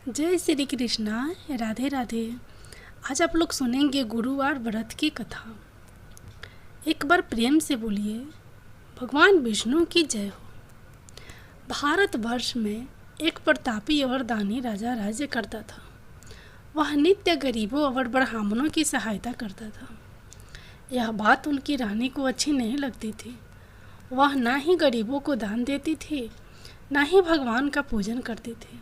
जय श्री कृष्णा। राधे राधे। आज आप लोग सुनेंगे गुरुवार व्रत की कथा। एक बार प्रेम से बोलिए, भगवान विष्णु की जय हो। भारतवर्ष में एक प्रतापी और दानी राजा राज्य करता था। वह नित्य गरीबों और ब्राह्मणों की सहायता करता था। यह बात उनकी रानी को अच्छी नहीं लगती थी। वह ना ही गरीबों को दान देती थी, ना ही भगवान का पूजन करती थी,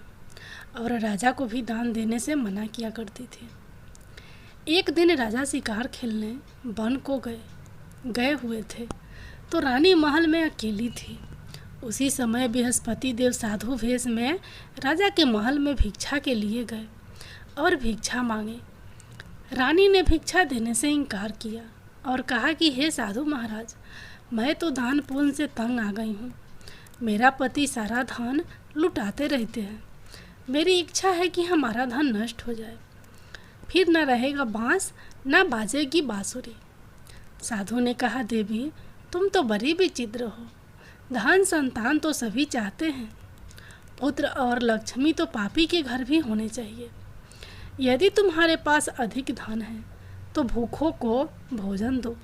और राजा को भी दान देने से मना किया करती थी। एक दिन राजा शिकार खेलने वन को गए हुए थे, तो रानी महल में अकेली थी। उसी समय बृहस्पति देव साधु वेश में राजा के महल में भिक्षा के लिए गए और भिक्षा मांगे। रानी ने भिक्षा देने से इनकार किया और कहा कि हे साधु महाराज, मैं तो दान पुण्य से तंग आ गई हूँ। मेरा पति सारा धन लुटाते रहते हैं। मेरी इच्छा है कि हमारा धन नष्ट हो जाए, फिर न रहेगा बांस न बाजेगी बांसुरी। साधु ने कहा, देवी तुम तो बड़ी विचित्र हो। धन संतान तो सभी चाहते हैं, पुत्र और लक्ष्मी तो पापी के घर भी होने चाहिए। यदि तुम्हारे पास अधिक धन है तो भूखों को भोजन दो,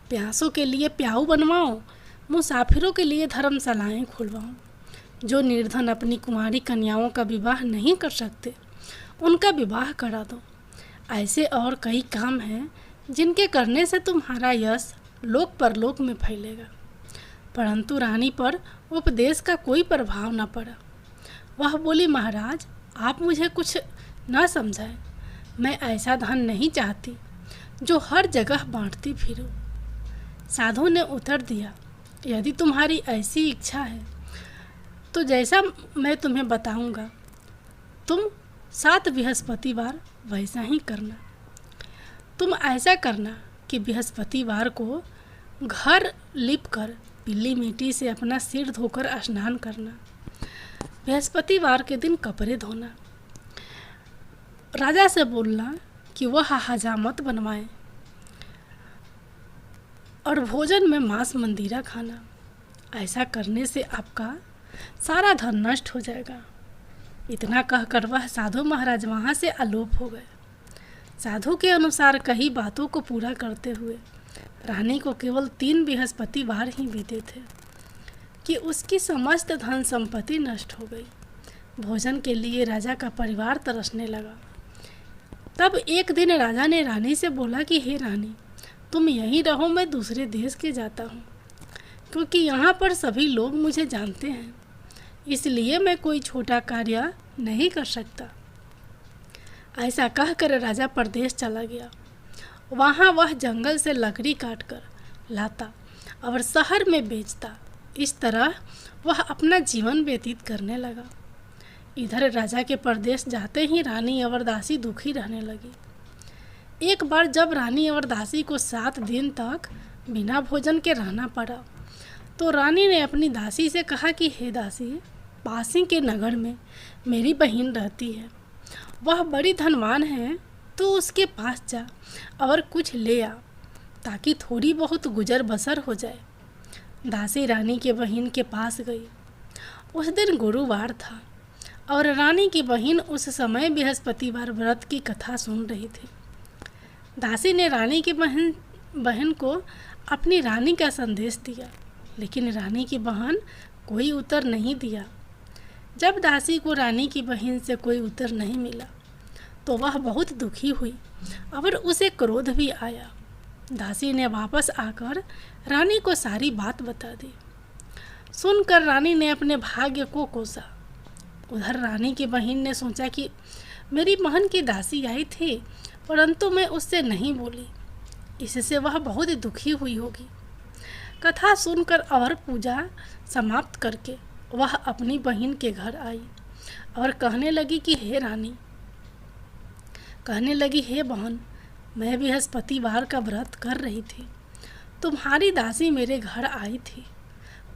प्यासों के लिए प्याऊ बनवाओ, मुसाफिरों के लिए धर्मशालाएं खुलवाओ। जो निर्धन अपनी कुमारी कन्याओं का विवाह नहीं कर सकते, उनका विवाह करा दो। ऐसे और कई काम हैं जिनके करने से तुम्हारा यश लोक परलोक में फैलेगा। परंतु रानी पर उपदेश का कोई प्रभाव न पड़ा। वह बोली, महाराज आप मुझे कुछ न समझाएं। मैं ऐसा धन नहीं चाहती जो हर जगह बांटती फिरूं। साधु ने उत्तर दिया, यदि तुम्हारी ऐसी इच्छा है तो जैसा मैं तुम्हें बताऊंगा तुम 7 बृहस्पतिवार वैसा ही करना। तुम ऐसा करना कि बृहस्पतिवार को घर लिपकर पीली मिट्टी से अपना सिर धोकर स्नान करना। बृहस्पतिवार के दिन कपड़े धोना। राजा से बोलना कि वह हजामत बनवाए और भोजन में मांस मंदिरा खाना। ऐसा करने से आपका सारा धन नष्ट हो जाएगा। इतना कहकर वह साधु महाराज वहाँ से अलोप हो गए। साधु के अनुसार कई बातों को पूरा करते हुए रानी को केवल 3 बृहस्पतिवार ही बीते थे कि उसकी समस्त धन संपत्ति नष्ट हो गई। भोजन के लिए राजा का परिवार तरसने लगा। तब एक दिन राजा ने रानी से बोला कि हे रानी, तुम यहीं रहो, मैं दूसरे देश के जाता हूँ, क्योंकि यहाँ पर सभी लोग मुझे जानते हैं, इसलिए मैं कोई छोटा कार्य नहीं कर सकता। ऐसा कहकर राजा परदेश चला गया। वहाँ वह जंगल से लकड़ी काटकर लाता और शहर में बेचता। इस तरह वह अपना जीवन व्यतीत करने लगा। इधर राजा के परदेश जाते ही रानी और दासी दुखी रहने लगी। एक बार जब रानी और दासी को 7 दिन तक बिना भोजन के रहना पड़ा, तो रानी ने अपनी दासी से कहा कि हे दासी, पासी के नगर में मेरी बहन रहती है, वह बड़ी धनवान है, तो उसके पास जा और कुछ ले आ, ताकि थोड़ी बहुत गुजर बसर हो जाए। दासी रानी के बहन के पास गई। उस दिन गुरुवार था और रानी की बहन उस समय बृहस्पतिवार व्रत की कथा सुन रही थी। दासी ने रानी की बहन को अपनी रानी का संदेश दिया, लेकिन रानी की बहन कोई उत्तर नहीं दिया। जब दासी को रानी की बहन से कोई उत्तर नहीं मिला तो वह बहुत दुखी हुई और उसे क्रोध भी आया। दासी ने वापस आकर रानी को सारी बात बता दी। सुनकर रानी ने अपने भाग्य को कोसा। उधर रानी की बहन ने सोचा कि मेरी बहन की दासी आई थी, परंतु मैं उससे नहीं बोली, इससे वह बहुत दुखी हुई होगी। कथा सुनकर और पूजा समाप्त करके वह अपनी बहन के घर आई और कहने लगी हे बहन, मैं बृहस्पतिवार का व्रत कर रही थी। तुम्हारी दासी मेरे घर आई थी,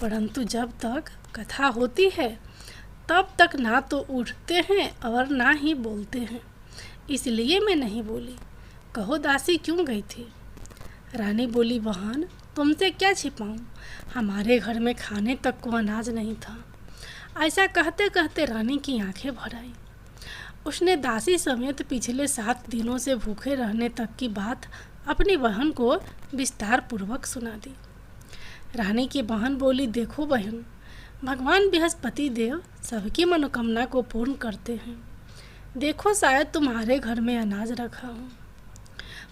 परंतु जब तक कथा होती है तब तक ना तो उठते हैं और ना ही बोलते हैं, इसलिए मैं नहीं बोली। कहो दासी क्यों गई थी? रानी बोली, बहन तुमसे क्या छिपाऊं, हमारे घर में खाने तक को अनाज नहीं था। ऐसा कहते कहते रानी की आंखें भर आई। उसने दासी समेत पिछले 7 दिनों से भूखे रहने तक की बात अपनी बहन को विस्तार पूर्वक सुना दी। रानी की बहन बोली, देखो बहन, भगवान बृहस्पति देव सबकी मनोकामना को पूर्ण करते हैं। देखो, शायद तुम्हारे घर में अनाज रखा हो।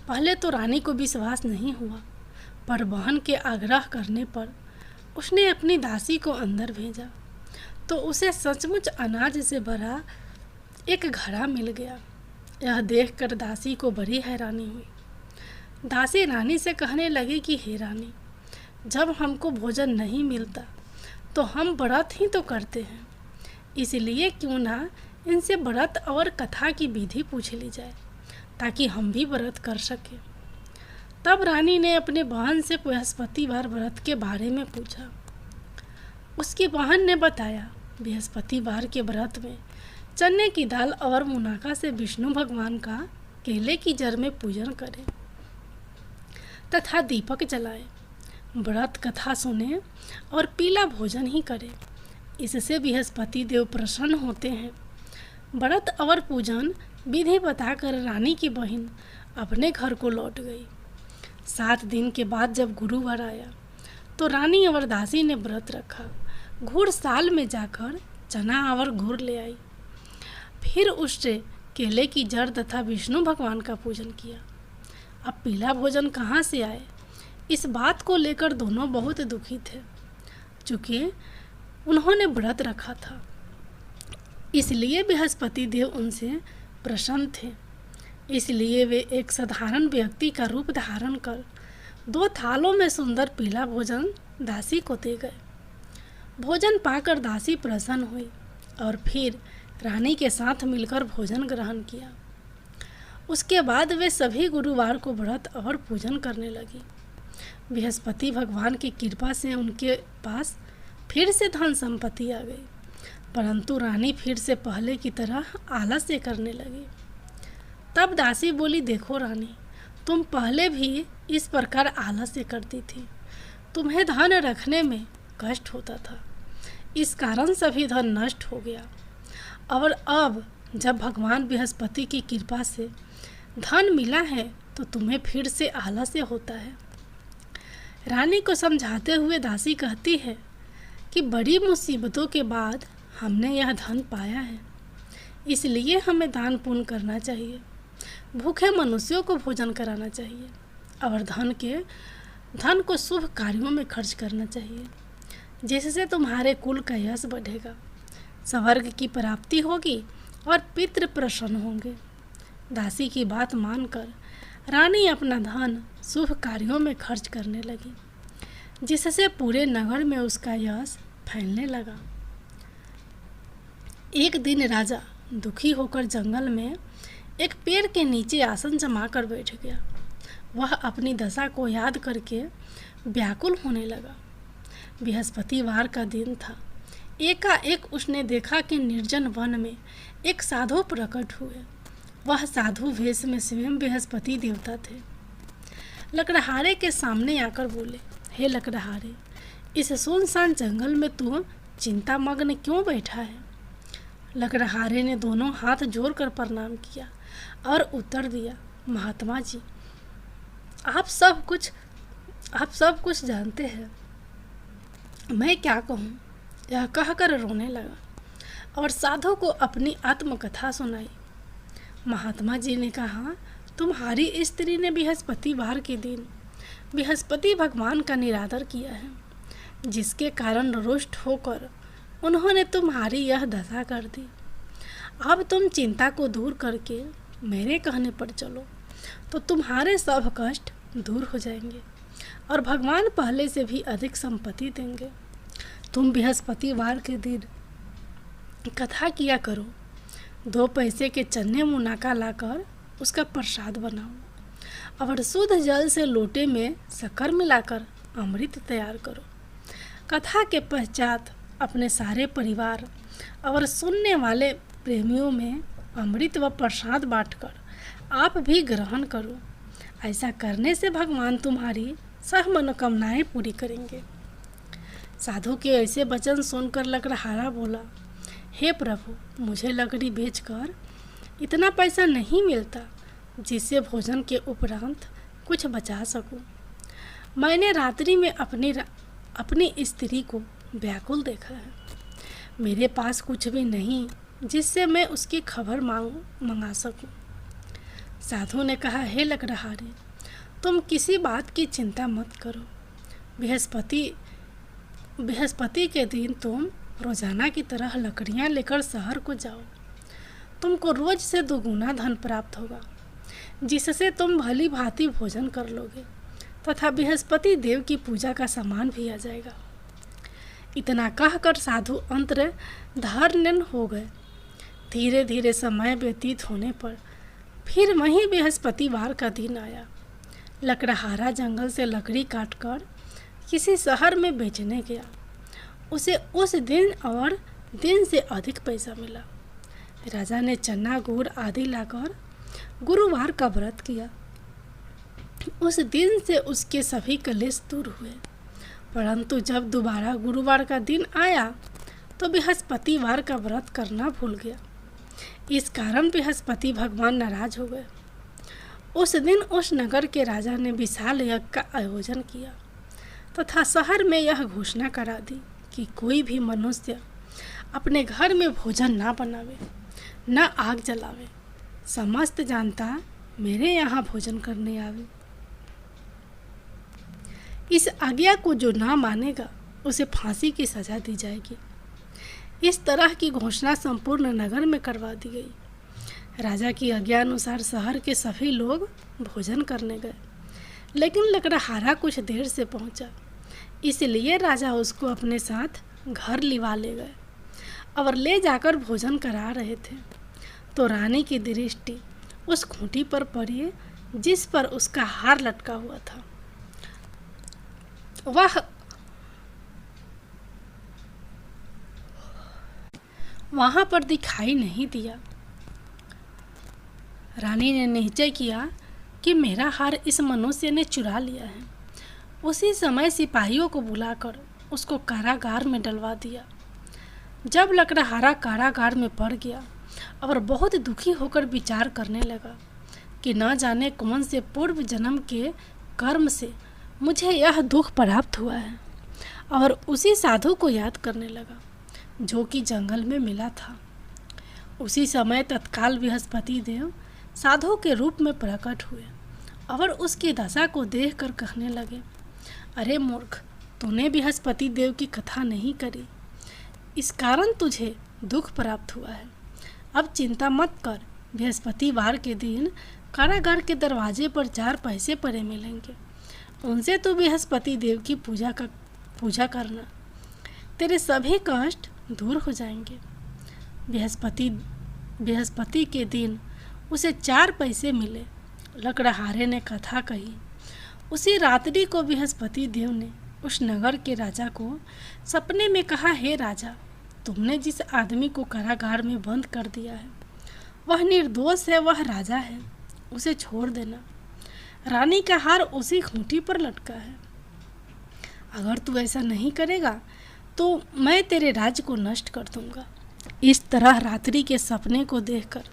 पहले तो रानी को विश्वास नहीं हुआ, पर बहन के आग्रह करने पर उसने अपनी दासी को अंदर भेजा तो उसे सचमुच अनाज से भरा एक घड़ा मिल गया। यह देखकर दासी को बड़ी हैरानी हुई। दासी रानी से कहने लगी कि हे रानी, जब हमको भोजन नहीं मिलता तो हम व्रत ही तो करते हैं, इसलिए क्यों ना इनसे व्रत और कथा की विधि पूछ ली जाए ताकि हम भी व्रत कर सकें। तब रानी ने अपने बहन से बृहस्पतिवार व्रत के बारे में पूछा। उसकी बहन ने बताया, बृहस्पतिवार के व्रत में चने की दाल और मुनाका से विष्णु भगवान का केले की जड़ में पूजन करें तथा दीपक जलाएं, व्रत कथा सुने और पीला भोजन ही करें। इससे बृहस्पति देव प्रसन्न होते हैं। व्रत और पूजन विधि बताकर रानी की बहन अपने घर को लौट गई। 7 दिन के बाद जब गुरुवार आया तो रानी और दासी ने व्रत रखा। घुड़ साल में जाकर चना और गुड़ ले आई। फिर उससे केले की जड़ तथा विष्णु भगवान का पूजन किया। अब पीला भोजन कहाँ से आए, इस बात को लेकर दोनों बहुत दुखी थे, चूँकि उन्होंने व्रत रखा था। इसलिए बृहस्पति देव उनसे प्रसन्न थे। इसलिए वे एक साधारण व्यक्ति का रूप धारण कर 2 थालों में सुंदर पीला भोजन दासी को दे गए। भोजन पाकर दासी प्रसन्न हुई और फिर रानी के साथ मिलकर भोजन ग्रहण किया। उसके बाद वे सभी गुरुवार को व्रत और पूजन करने लगी। बृहस्पति भगवान की कृपा से उनके पास फिर से धन संपत्ति आ गई, परंतु रानी फिर से पहले की तरह आलस्य करने लगी। तब दासी बोली, देखो रानी, तुम पहले भी इस प्रकार आलस्य करती थी। तुम्हें धन रखने में कष्ट होता था, इस कारण सभी धन नष्ट हो गया। और अब जब भगवान बृहस्पति की कृपा से धन मिला है तो तुम्हें फिर से आलस्य होता है। रानी को समझाते हुए दासी कहती है कि बड़ी मुसीबतों के बाद हमने यह धन पाया है, इसलिए हमें दान पुण्य करना चाहिए, भूखे मनुष्यों को भोजन कराना चाहिए और धन को शुभ कार्यों में खर्च करना चाहिए, जिससे तुम्हारे कुल का यश बढ़ेगा, स्वर्ग की प्राप्ति होगी और पितृ प्रसन्न होंगे। दासी की बात मानकर रानी अपना धन शुभ कार्यों में खर्च करने लगी, जिससे पूरे नगर में उसका यश फैलने लगा। एक दिन राजा दुखी होकर जंगल में एक पेड़ के नीचे आसन जमा कर बैठ गया। वह अपनी दशा को याद करके व्याकुल होने लगा। बृहस्पतिवार का दिन था। एकाएक उसने देखा कि निर्जन वन में एक साधु प्रकट हुए। वह साधु वेश में स्वयं बृहस्पति देवता थे। लकड़हारे के सामने आकर बोले, हे लकड़हारे, इस सुनसान जंगल में तू चिंतामग्न क्यों बैठा है? लकड़हारे ने दोनों हाथ जोड़कर प्रणाम किया और उत्तर दिया, महात्मा जी, आप सब कुछ जानते हैं, मैं क्या कहूँ? यह कहकर रोने लगा और साधु को अपनी आत्मकथा सुनाई। महात्मा जी ने कहा, तुम्हारी स्त्री ने बृहस्पतिवार के दिन बृहस्पति भगवान का निरादर किया है, जिसके कारण रुष्ट होकर उन्होंने तुम्हारी यह दशा कर दी। अब तुम चिंता को दूर करके मेरे कहने पर चलो तो तुम्हारे सब कष्ट दूर हो जाएंगे और भगवान पहले से भी अधिक संपत्ति देंगे। तुम बृहस्पतिवार के दिन कथा किया करो, 2 पैसे के चने मुनाका लाकर उसका प्रसाद बनाओ और शुद्ध जल से लोटे में शक्कर मिलाकर अमृत तैयार करो। कथा के पश्चात अपने सारे परिवार और सुनने वाले प्रेमियों में अमृत व प्रसाद बांटकर आप भी ग्रहण करो। ऐसा करने से भगवान तुम्हारी सब मनोकामनाएं पूरी करेंगे। साधु के ऐसे वचन सुनकर लकड़हारा बोला, हे प्रभु, मुझे लकड़ी बेचकर इतना पैसा नहीं मिलता जिससे भोजन के उपरांत कुछ बचा सकूं। मैंने रात्रि में अपनी स्त्री को व्याकुल देखा है। मेरे पास कुछ भी नहीं जिससे मैं उसकी खबर मंगा सकूं। साधु ने कहा, हे लकड़हारे, तुम किसी बात की चिंता मत करो। बृहस्पति के दिन तुम रोजाना की तरह लकड़ियां लेकर शहर को जाओ। तुमको रोज से दोगुना धन प्राप्त होगा, जिससे तुम भली भांति भोजन कर लोगे तथा बृहस्पति देव की पूजा का सामान भी आ जाएगा। इतना कहकर साधु अंतर्धान हो गए। धीरे धीरे समय व्यतीत होने पर फिर वहीं बृहस्पतिवार का दिन आया। लकड़हारा जंगल से लकड़ी काटकर किसी शहर में बेचने गया। उसे उस दिन और दिन से अधिक पैसा मिला। राजा ने चना गुड़ आदि लाकर गुरुवार का व्रत किया। उस दिन से उसके सभी कलेश दूर हुए। परंतु जब दोबारा गुरुवार का दिन आया तो बृहस्पतिवार का व्रत करना भूल गया। इस कारण बृहस्पति भगवान नाराज हो गए। उस दिन उस नगर के राजा ने विशाल यज्ञ का आयोजन किया तथा शहर में यह घोषणा करा दी कि कोई भी मनुष्य अपने घर में भोजन ना बनावे, न आग जलावे। समस्त जनता मेरे यहाँ भोजन करने आवे। इस आज्ञा को जो ना मानेगा उसे फांसी की सजा दी जाएगी। इस तरह की घोषणा संपूर्ण नगर में करवा दी गई। राजा की आज्ञा अनुसार शहर के सभी लोग भोजन करने गए, लेकिन लकड़हारा कुछ देर से पहुंचा, इसलिए राजा उसको अपने साथ घर लिवा ले गए और ले जाकर भोजन करा रहे थे तो रानी की दृष्टि उस खूंटी पर पड़ी जिस पर उसका हार लटका हुआ था। वहां पर दिखाई नहीं दिया। रानी ने निश्चय किया कि मेरा हार इस मनुष्य ने चुरा लिया है। उसी समय सिपाहियों को बुलाकर उसको कारागार में डलवा दिया। जब लकड़हारा कारागार में पड़ गया और बहुत दुखी होकर विचार करने लगा कि न जाने कौन से पूर्व जन्म के कर्म से मुझे यह दुख प्राप्त हुआ है, और उसी साधु को याद करने लगा जो कि जंगल में मिला था। उसी समय तत्काल बृहस्पति देव साधु के रूप में प्रकट हुए और उसकी दशा को देखकर कहने लगे, अरे मूर्ख, तूने बृहस्पति देव की कथा नहीं करी, इस कारण तुझे दुख प्राप्त हुआ है। अब चिंता मत कर। बृहस्पतिवार के दिन कारागार के दरवाजे पर 4 पैसे पड़े मिलेंगे, उनसे तो बृहस्पति देव की पूजा करना, तेरे सभी कष्ट दूर हो जाएंगे। बृहस्पति के दिन उसे 4 पैसे मिले। लकड़हारे ने कथा कही। उसी रात्रि को बृहस्पति देव ने उस नगर के राजा को सपने में कहा, हे राजा, तुमने जिस आदमी को कारागार में बंद कर दिया है वह निर्दोष है, वह राजा है, उसे छोड़ देना। रानी का हार उसी खूंटी पर लटका है। अगर तू ऐसा नहीं करेगा तो मैं तेरे राज्य को नष्ट कर दूंगा। इस तरह रात्रि के सपने को देखकर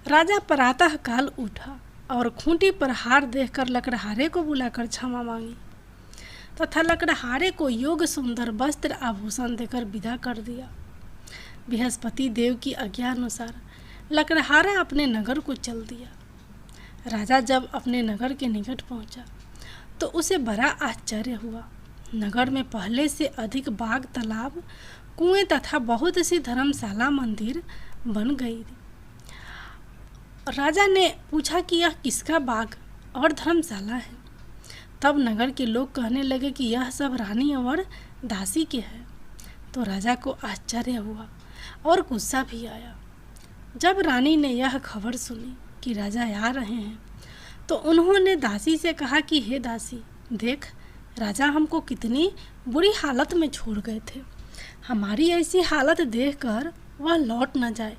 राजा प्रातः काल उठा और खूंटी पर हार देखकर लकड़हारे को बुलाकर क्षमा मांगी तथा लकड़हारे को योग्य सुंदर वस्त्र आभूषण देकर विदा कर दिया। बृहस्पति देव की आज्ञा अनुसार लकड़हारा अपने नगर को चल दिया। राजा जब अपने नगर के निकट पहुंचा तो उसे बड़ा आश्चर्य हुआ। नगर में पहले से अधिक बाग, तालाब, कुएं तथा बहुत सी धर्मशाला, मंदिर बन गई। राजा ने पूछा कि यह किसका बाग और धर्मशाला है। तब नगर के लोग कहने लगे कि यह सब रानी और दासी के है। तो राजा को आश्चर्य हुआ और गुस्सा भी आया। जब रानी ने यह खबर सुनी कि राजा आ रहे हैं तो उन्होंने दासी से कहा कि हे दासी, देख, राजा हमको कितनी बुरी हालत में छोड़ गए थे। हमारी ऐसी हालत देखकर वह लौट न जाए,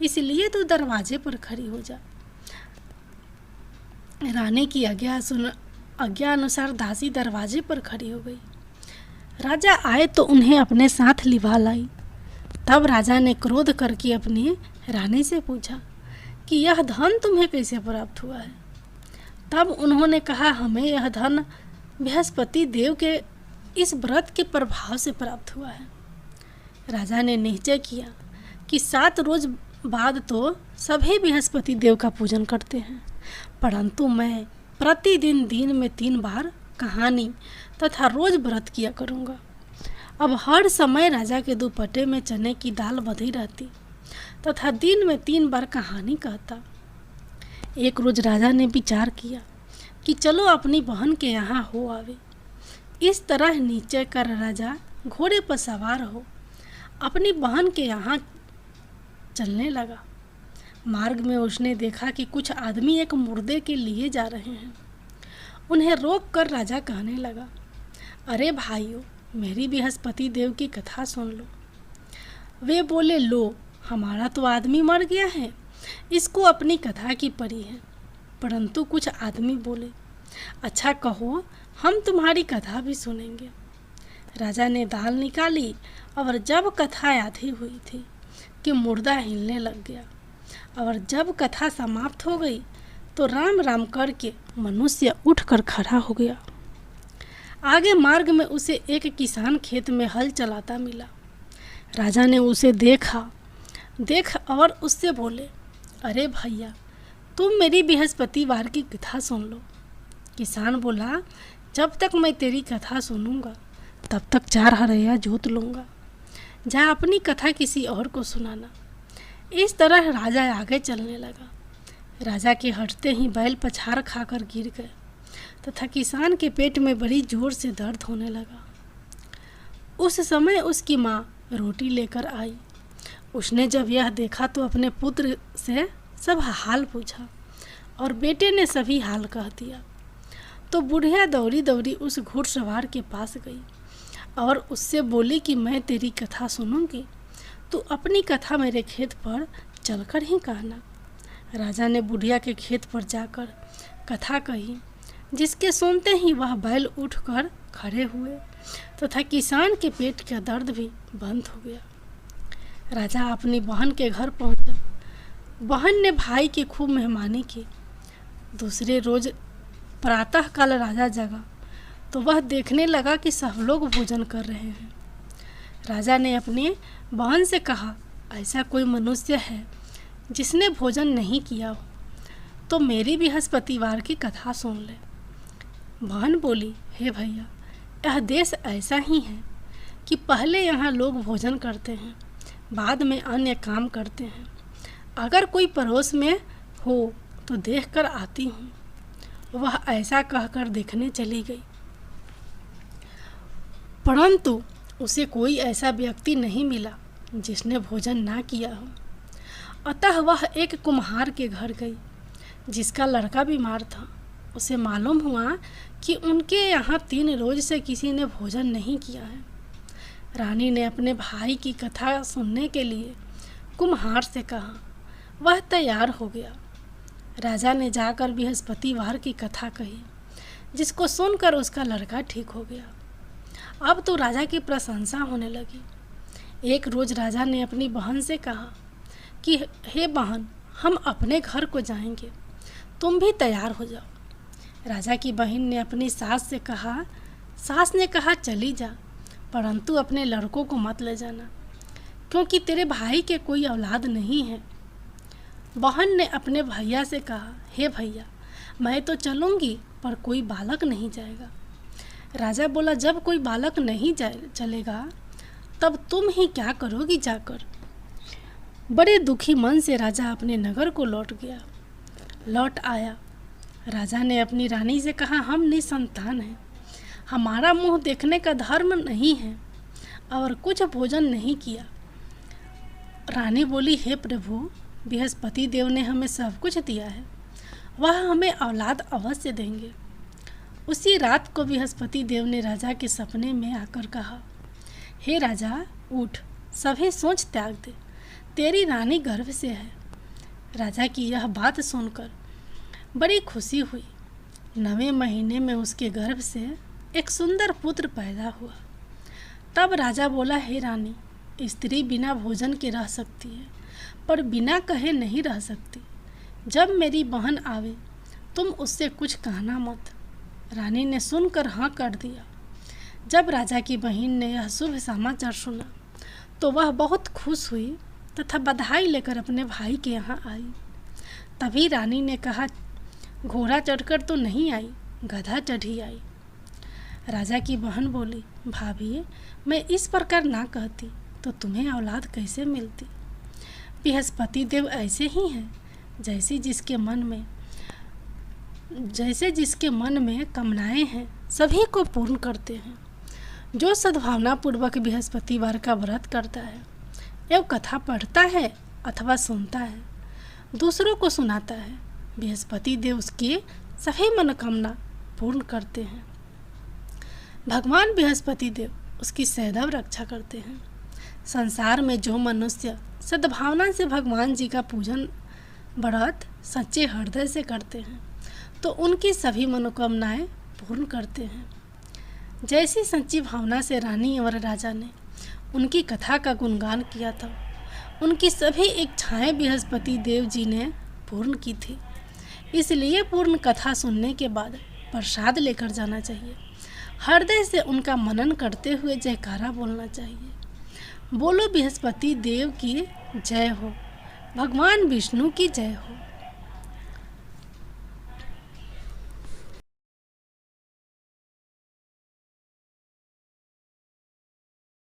इसलिए तू दरवाजे पर खड़ी हो जा। रानी की आज्ञा अनुसार दासी दरवाजे पर खड़ी हो गई। राजा आए तो उन्हें अपने साथ लिवा लाई। तब राजा ने क्रोध करके अपनी रानी से पूछा कि यह धन तुम्हें कैसे प्राप्त हुआ है। तब उन्होंने कहा, हमें यह धन बृहस्पति देव के इस व्रत के प्रभाव से प्राप्त हुआ है। राजा ने निश्चय किया कि 7 रोज बाद तो सभी बृहस्पति देव का पूजन करते हैं, परंतु मैं प्रतिदिन दिन में 3 बार कहानी तथा रोज व्रत किया करूँगा। अब हर समय राजा के दुपट्टे में चने की दाल बंधी रहती तथा दिन में 3 बार कहानी कहता। एक रोज राजा ने विचार किया कि चलो अपनी बहन के यहाँ हो आवे। इस तरह निश्चय कर राजा घोड़े पर सवार हो अपनी बहन के यहाँ चलने लगा। मार्ग में उसने देखा कि कुछ आदमी एक मुर्दे के लिए जा रहे हैं। उन्हें रोक कर राजा कहने लगा, अरे भाइयों, मेरी बृहस्पति देव की कथा सुन लो। वे बोले, लो, हमारा तो आदमी मर गया है, इसको अपनी कथा की पड़ी है। परंतु कुछ आदमी बोले, अच्छा कहो, हम तुम्हारी कथा भी सुनेंगे। राजा ने दाल निकाली और जब कथा आधी हुई थी कि मुर्दा हिलने लग गया, और जब कथा समाप्त हो गई तो राम राम करके मनुष्य उठकर खड़ा हो गया। आगे मार्ग में उसे एक किसान खेत में हल चलाता मिला। राजा ने उसे देख और उससे बोले, अरे भैया, तुम मेरी बृहस्पतिवार की कथा सुन लो। किसान बोला, जब तक मैं तेरी कथा सुनूंगा तब तक 4 हरैया जोत लूँगा, जा अपनी कथा किसी और को सुनाना। इस तरह राजा आगे चलने लगा। राजा के हटते ही बैल पछाड़ खाकर गिर गए तथा किसान के पेट में बड़ी जोर से दर्द होने लगा। उस समय उसकी माँ रोटी लेकर आई। उसने जब यह देखा तो अपने पुत्र से सब हाल पूछा और बेटे ने सभी हाल कह दिया। तो बुढ़िया दौड़ी दौड़ी उस घुड़सवार के पास गई और उससे बोली कि मैं तेरी कथा सुनूंगी, तू अपनी कथा मेरे खेत पर चलकर ही कहना। राजा ने बुढ़िया के खेत पर जाकर कथा कही, जिसके सुनते ही वह बैल उठकर खड़े हुए तथा किसान के पेट का दर्द भी बंद हो गया। राजा अपनी बहन के घर पहुंचा। बहन ने भाई की खूब मेहमानी की। दूसरे रोज प्रातःकाल राजा जगा तो वह देखने लगा कि सब लोग भोजन कर रहे हैं। राजा ने अपनी बहन से कहा, ऐसा कोई मनुष्य है जिसने भोजन नहीं किया हो, तो मेरी बृहस्पतिवार की कथा सुन ले। बहन बोली, हे भैया, यह देश ऐसा ही है कि पहले यहाँ लोग भोजन करते हैं, बाद में अन्य काम करते हैं। अगर कोई पड़ोस में हो तो देखकर आती हूँ। वह ऐसा कहकर देखने चली गई, परंतु उसे कोई ऐसा व्यक्ति नहीं मिला जिसने भोजन ना किया हो। अतः वह एक कुम्हार के घर गई जिसका लड़का बीमार था। उसे मालूम हुआ कि उनके यहाँ 3 रोज से किसी ने भोजन नहीं किया है। रानी ने अपने भाई की कथा सुनने के लिए कुम्हार से कहा। वह तैयार हो गया। राजा ने जाकर बृहस्पतिवार की कथा कही, जिसको सुनकर उसका लड़का ठीक हो गया। अब तो राजा की प्रशंसा होने लगी। एक रोज राजा ने अपनी बहन से कहा कि हे बहन, हम अपने घर को जाएंगे, तुम भी तैयार हो जाओ। राजा की बहन ने अपनी सास ने कहा चली जा, परंतु अपने लड़कों को मत ले जाना, क्योंकि तेरे भाई के कोई औलाद नहीं है। बहन ने अपने भैया से कहा, हे भैया, मैं तो चलूँगी पर कोई बालक नहीं जाएगा। राजा बोला, जब कोई बालक नहीं चलेगा तब तुम ही क्या करोगी जाकर। बड़े दुखी मन से राजा अपने नगर को लौट आया। राजा ने अपनी रानी से कहा, हम निसंतान हैं, हमारा मुंह देखने का धर्म नहीं है और कुछ भोजन नहीं किया। रानी बोली, हे प्रभु, बृहस्पति देव ने हमें सब कुछ दिया है, वह हमें औलाद अवश्य देंगे। उसी रात को बृहस्पति देव ने राजा के सपने में आकर कहा, हे राजा, उठ, सभी सोच त्याग दे, तेरी रानी गर्भ से है। राजा की यह बात सुनकर बड़ी खुशी हुई। 9वें महीने में उसके गर्भ से एक सुंदर पुत्र पैदा हुआ। तब राजा बोला, हे रानी, स्त्री बिना भोजन के रह सकती है, पर बिना कहे नहीं रह सकती। जब मेरी बहन आवे तुम उससे कुछ कहना मत। रानी ने सुनकर हाँ कर दिया। जब राजा की बहन ने यह शुभ समाचार सुना तो वह बहुत खुश हुई तथा बधाई लेकर अपने भाई के यहाँ आई। तभी रानी ने कहा, घोड़ा चढ़कर तो नहीं आई, गधा चढ़ी आई। राजा की बहन बोली, भाभी मैं इस प्रकार ना कहती तो तुम्हें औलाद कैसे मिलती। बृहस्पति देव ऐसे ही हैं जैसे जिसके मन में कामनाएं हैं सभी को पूर्ण करते हैं। जो सद्भावना पूर्वक बृहस्पतिवार का व्रत करता है एवं कथा पढ़ता है अथवा सुनता है, दूसरों को सुनाता है, बृहस्पति देव उसकी सभी मनोकामना पूर्ण करते हैं। भगवान बृहस्पति देव उसकी सदैव रक्षा करते हैं। संसार में जो मनुष्य सद्भावना से भगवान जी का पूजन व्रत सच्चे हृदय से करते हैं तो उनकी सभी मनोकामनाएं पूर्ण करते हैं। जैसी सच्ची भावना से रानी और राजा ने उनकी कथा का गुणगान किया था, उनकी सभी इच्छाएं बृहस्पति देव जी ने पूर्ण की थी। इसलिए पूर्ण कथा सुनने के बाद प्रसाद लेकर जाना चाहिए। हृदय से उनका मनन करते हुए जयकारा बोलना चाहिए। बोलो बृहस्पति देव की जय हो, भगवान विष्णु की जय हो।